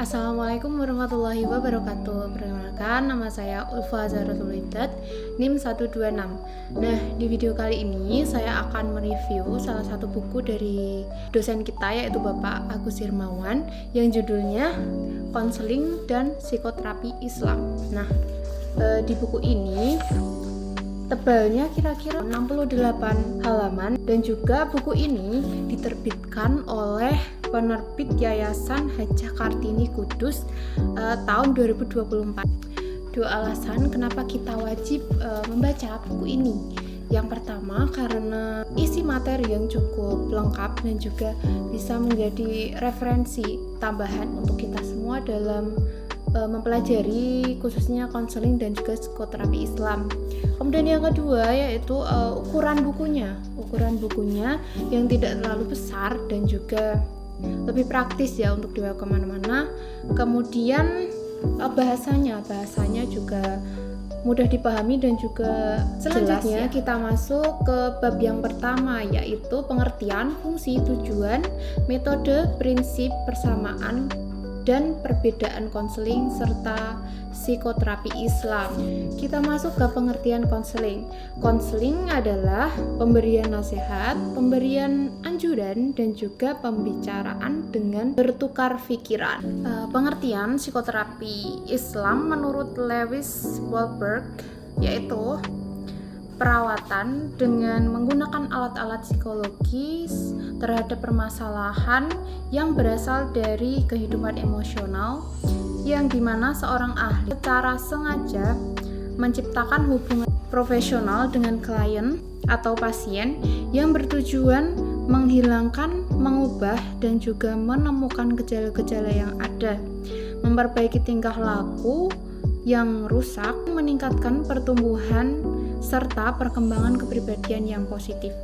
Assalamualaikum warahmatullahi wabarakatuh. Perkenalkan, nama saya Ulfa Zahratul Idat, NIM 126. Nah, di video kali ini saya akan mereview salah satu buku dari dosen kita, yaitu Bapak Agus Hirmawan, yang judulnya Konseling dan Psikoterapi Islam. Nah, di buku ini tebalnya kira-kira 68 halaman, dan juga buku ini diterbitkan oleh penerbit Yayasan Hajah Kartini Kudus tahun 2024. Dua alasan kenapa kita wajib membaca buku ini. Yang pertama, karena isi materi yang cukup lengkap dan juga bisa menjadi referensi tambahan untuk kita semua dalam mempelajari khususnya konseling dan juga psikoterapi Islam. Kemudian yang kedua yaitu ukuran bukunya yang tidak terlalu besar dan juga lebih praktis ya untuk dibawa kemana-mana. Kemudian bahasanya juga mudah dipahami dan juga selanjutnya jelas, ya. Kita masuk ke bab yang pertama, yaitu pengertian, fungsi, tujuan, metode, prinsip, persamaan dan perbedaan konseling serta psikoterapi Islam. Kita masuk ke pengertian konseling. Konseling adalah pemberian nasihat, pemberian anjuran dan juga pembicaraan dengan bertukar pikiran. Pengertian psikoterapi Islam menurut Lewis Wolberg yaitu perawatan dengan menggunakan alat-alat psikologis terhadap permasalahan yang berasal dari kehidupan emosional, yang dimana seorang ahli secara sengaja menciptakan hubungan profesional dengan klien atau pasien yang bertujuan menghilangkan, mengubah, dan juga menemukan gejala-gejala yang ada, memperbaiki tingkah laku yang rusak, meningkatkan pertumbuhan serta perkembangan kepribadian yang positif.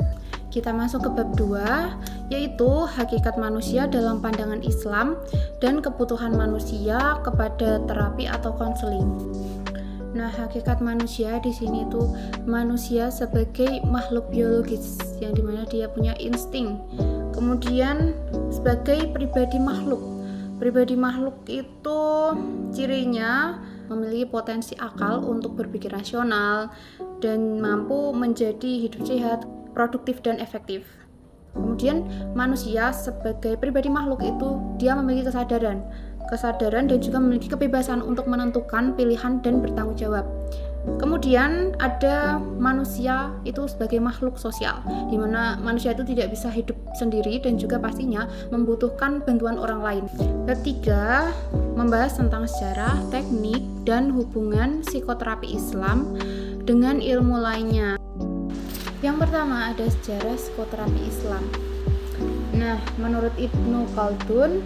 Kita masuk ke bab 2, yaitu hakikat manusia dalam pandangan Islam dan kebutuhan manusia kepada terapi atau konseling. Nah, hakikat manusia di sini itu manusia sebagai makhluk biologis yang dimana dia punya insting. Kemudian sebagai pribadi makhluk. Pribadi makhluk itu cirinya memiliki potensi akal untuk berpikir rasional dan mampu menjadi hidup sehat, produktif dan efektif. Kemudian manusia sebagai pribadi makhluk itu dia memiliki kesadaran dan juga memiliki kebebasan untuk menentukan pilihan dan bertanggung jawab. Kemudian ada manusia itu sebagai makhluk sosial, di mana manusia itu tidak bisa hidup sendiri dan juga pastinya membutuhkan bantuan orang lain. Ketiga, membahas tentang sejarah, teknik, dan hubungan psikoterapi Islam dengan ilmu lainnya. Yang pertama ada sejarah psikoterapi Islam. Nah, menurut Ibnu Khaldun,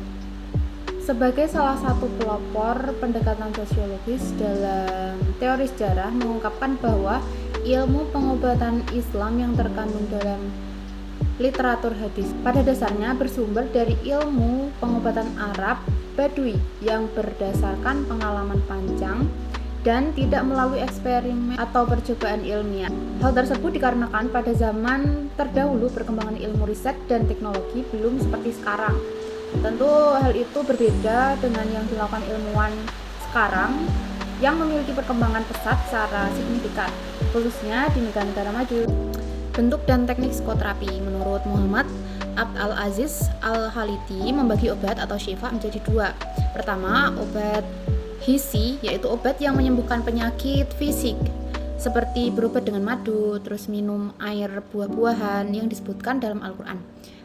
sebagai salah satu pelopor pendekatan sosiologis dalam teori sejarah, mengungkapkan bahwa ilmu pengobatan Islam yang terkandung dalam literatur hadis pada dasarnya bersumber dari ilmu pengobatan Arab Badui yang berdasarkan pengalaman panjang dan tidak melalui eksperimen atau percobaan ilmiah. Hal tersebut dikarenakan pada zaman terdahulu perkembangan ilmu riset dan teknologi belum seperti sekarang. Tentu hal itu berbeda dengan yang dilakukan ilmuwan sekarang yang memiliki perkembangan pesat secara signifikan, khususnya di negara-negara maju. Bentuk dan teknik psikoterapi menurut Muhammad Abd al-Aziz al-Khalidi membagi obat atau syifa menjadi dua. Pertama, obat hissi, yaitu obat yang menyembuhkan penyakit fisik seperti berobat dengan madu, terus minum air buah-buahan yang disebutkan dalam Al-Quran.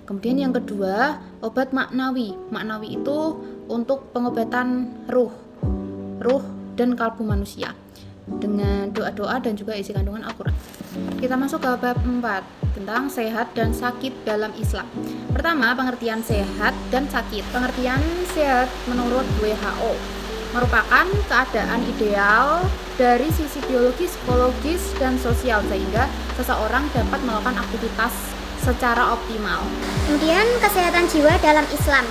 Kemudian yang kedua, obat maknawi. Maknawi itu untuk pengobatan ruh dan kalbu manusia dengan doa-doa dan juga isi kandungan Al-Quran. Kita masuk ke bab 4 tentang sehat dan sakit dalam Islam. Pertama, pengertian sehat dan sakit. Pengertian sehat menurut WHO merupakan keadaan ideal dari sisi biologis, psikologis, dan sosial sehingga seseorang dapat melakukan aktivitas secara optimal. Kemudian kesehatan jiwa dalam Islam.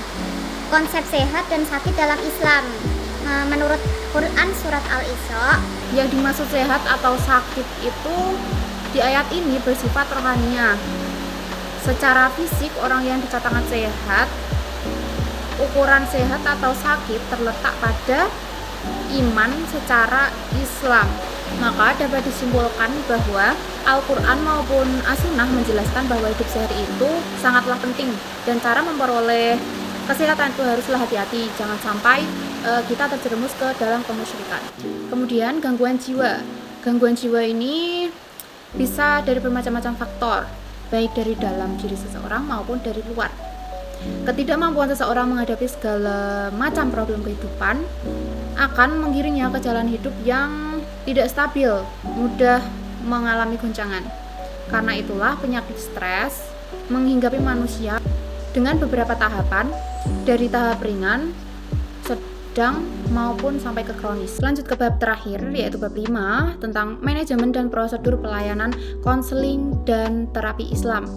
Konsep sehat dan sakit dalam Islam. Menurut Quran surat Al-Isra, yang dimaksud sehat atau sakit itu di ayat ini bersifat rohania. Secara fisik orang yang dikatakan sehat ukuran sehat atau sakit terletak pada iman secara Islam. Maka dapat disimpulkan bahwa Al-Quran maupun As-Sunnah menjelaskan bahwa hidup sehat itu sangatlah penting, dan cara memperoleh kesehatan itu haruslah hati-hati, jangan sampai kita terjerumus ke dalam kemusyrikan. Kemudian gangguan jiwa. Gangguan jiwa ini bisa dari bermacam-macam faktor, baik dari dalam diri seseorang maupun dari luar. Ketidakmampuan seseorang menghadapi segala macam problem kehidupan akan menggiringnya ke jalan hidup yang tidak stabil, mudah mengalami goncangan. Karena itulah penyakit stres menghinggapi manusia dengan beberapa tahapan, dari tahap ringan, sedang, maupun sampai ke kronis. Lanjut ke bab terakhir, yaitu bab 5 tentang manajemen dan prosedur pelayanan konseling dan terapi Islam.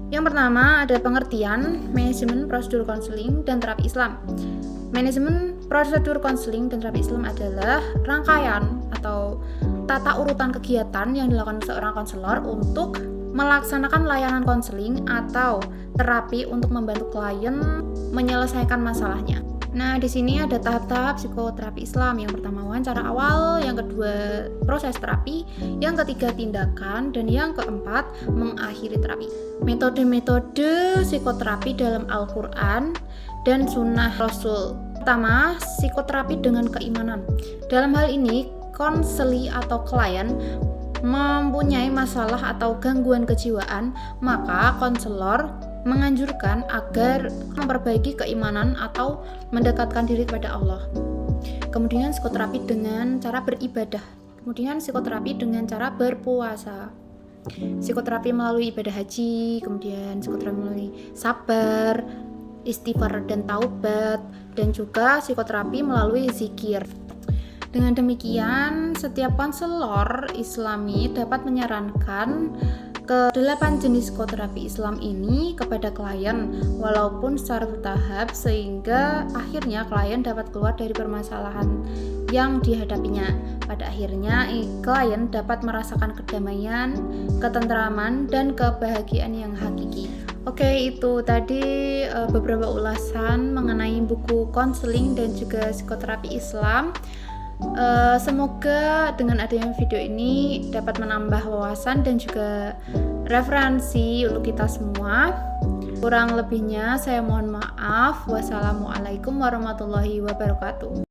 Yang pertama ada pengertian manajemen prosedur konseling dan terapi Islam. Manajemen prosedur konseling dan terapi Islam adalah rangkaian atau tata urutan kegiatan yang dilakukan seorang konselor untuk melaksanakan layanan konseling atau terapi untuk membantu klien menyelesaikan masalahnya. Nah, di sini ada tahap-tahap psikoterapi Islam. Yang pertama wawancara awal, yang kedua proses terapi, yang ketiga tindakan, dan yang keempat mengakhiri terapi. Metode-metode psikoterapi dalam Al-Quran dan Sunnah Rasul. Pertama, psikoterapi dengan keimanan. Dalam hal ini, konseli atau klien mempunyai masalah atau gangguan kejiwaan, maka konselor menganjurkan agar memperbaiki keimanan atau mendekatkan diri kepada Allah. Kemudian psikoterapi dengan cara beribadah. Kemudian psikoterapi dengan cara berpuasa. Psikoterapi melalui ibadah haji, kemudian psikoterapi melalui sabar, istighfar dan taubat, dan juga psikoterapi melalui zikir. Dengan demikian, setiap konselor Islami dapat menyarankan ke-8 jenis psikoterapi Islam ini kepada klien, walaupun secara bertahap, sehingga akhirnya klien dapat keluar dari permasalahan yang dihadapinya. Pada akhirnya, klien dapat merasakan kedamaian, ketentraman, dan kebahagiaan yang hakiki. Oke, itu tadi beberapa ulasan mengenai buku konseling dan juga psikoterapi Islam. Semoga dengan adanya video ini dapat menambah wawasan dan juga referensi untuk kita semua. Kurang lebihnya saya mohon maaf. Wassalamualaikum warahmatullahi wabarakatuh.